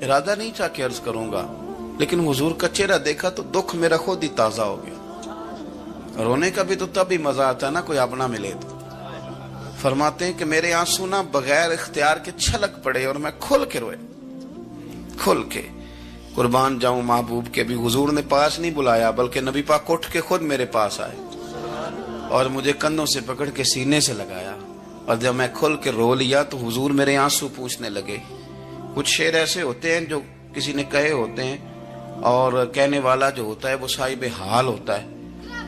ارادہ نہیں تھا کہ عرض کروں گا، لیکن حضور کا چہرہ دیکھا تو دکھ میرا خود ہی تازہ ہو گیا۔ رونے کا بھی تو تب ہی مزہ آتا ہے نا کوئی اپنا ملے تو۔ فرماتے ہیں کہ میرے آنسو نہ بغیر اختیار کے چھلک پڑے اور میں کھل کے روئے، کھل کے۔ قربان جاؤں محبوب کے بھی حضور نے پاس نہیں بلایا، بلکہ نبی پاک اٹھ کے خود میرے پاس آئے اور مجھے کندھوں سے پکڑ کے سینے سے لگایا، اور جب میں کھل کے رو لیا تو حضور میرے آنسو پوچھنے لگے۔ کچھ شعر ایسے ہوتے ہیں جو کسی نے کہے ہوتے ہیں، اور کہنے والا جو ہوتا ہے وہ صاحب حال ہوتا ہے،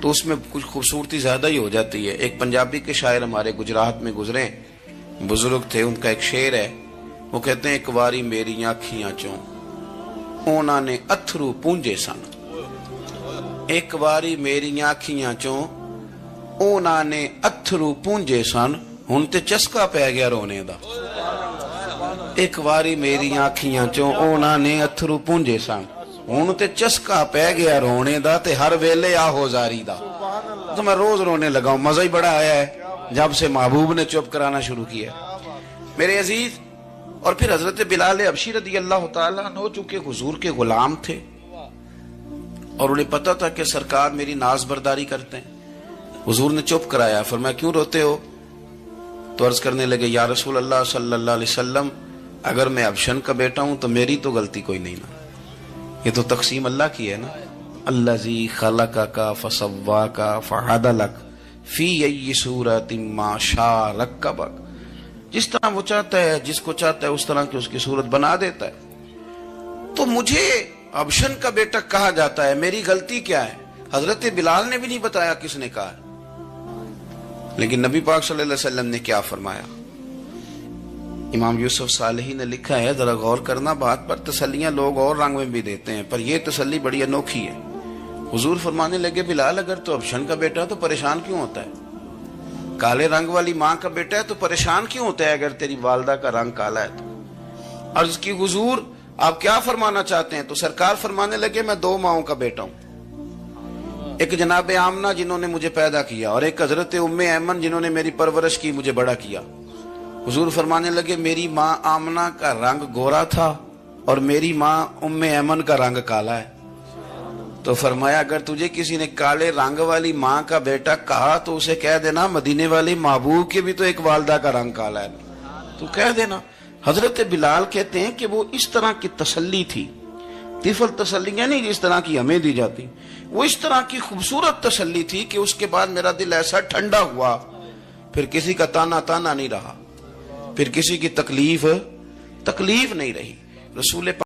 تو اس میں کچھ خوبصورتی زیادہ ہی ہو جاتی ہے۔ ایک پنجابی کے شاعر ہمارے گجرات میں گزرے، بزرگ تھے، ان کا ایک شعر ہے، وہ کہتے ہیں ایک واری میری آنکھیاں چوں اونا نے اتھرو پونجے سن، ایک واری میری آنکھیاں چوں اونا نے اتھرو پونجے سن، ہن تے چسکا پہ گیا رونے دا۔ ایک واری میری آنکھیاں چوں اونا نے اتھرو پونجے سن، ہن تے چسکا پہ گیا رونے دا، تے ہر ویلے آہو زاری دا۔ تو میں روز رونے لگا ہوں، مزہ ہی بڑا آیا ہے جب سے محبوب نے چپ کرانا شروع کیا۔ میرے عزیز، اور پھر حضرت بلال حبشی رضی اللہ تعالیٰ عنہ چونکہ حضور کے غلام تھے اور انہیں پتا تھا کہ سرکار میری ناز برداری کرتے ہیں، حضور نے چپ کرایا۔ فرمایا کیوں روتے ہو؟ تو عرض کرنے لگے یا رسول اللہ صلی اللہ علیہ وسلم، اگر میں ابشن کا بیٹا ہوں تو میری تو غلطی کوئی نہیں نا، یہ تو تقسیم اللہ کی ہے نا۔ الذی خلقک فسواک فعدلک فی ای صورت ما شاء رکبک، جس طرح وہ چاہتا ہے، جس کو چاہتا ہے اس طرح کی اس کی صورت بنا دیتا ہے۔ تو مجھے ابشن کا بیٹا کہا جاتا ہے، میری غلطی کیا ہے؟ حضرت بلال نے بھی نہیں بتایا کس نے کہا ہے، لیکن نبی پاک صلی اللہ علیہ وسلم نے کیا فرمایا؟ امام یوسف صالحی نے لکھا ہے، ذرا غور کرنا بات پر، تسلیاں لوگ اور رنگ میں بھی دیتے ہیں، پر یہ تسلی بڑی انوکھی ہے۔ حضور فرمانے لگے بلال اگر تو ابشن کا بیٹا تو پریشان کیوں ہوتا ہے؟ کالے رنگ والی ماں کا بیٹا ہے تو پریشان کیوں ہوتا ہے اگر تیری والدہ کا رنگ کالا ہے تو؟ عرض کی حضور آپ کیا فرمانا چاہتے ہیں؟ تو سرکار فرمانے لگے میں دو ماؤں کا بیٹا ہوں، ایک جناب آمنہ جنہوں نے مجھے پیدا کیا، اور ایک حضرت ام ایمن جنہوں نے میری پرورش کی، مجھے بڑا کیا۔ حضور فرمانے لگے میری ماں آمنہ کا رنگ گورا تھا اور میری ماں ام ایمن کا رنگ کالا ہے۔ تو فرمایا اگر تجھے کسی نے کالے رنگ والی ماں کا بیٹا کہا تو اسے کہہ دینا مدینے والی محبوب کے بھی تو ایک والدہ کا رنگ کالا ہے، تو کہہ دینا۔ حضرت بلال کہتے ہیں کہ وہ اس طرح کی تسلی تھی، طفل تسلیاں نہیں جس طرح کی ہمیں دی جاتی، وہ اس طرح کی خوبصورت تسلی تھی کہ اس کے بعد میرا دل ایسا ٹھنڈا ہوا، پھر کسی کا تانا تانا نہیں رہا، پھر کسی کی تکلیف نہیں رہی۔ رسول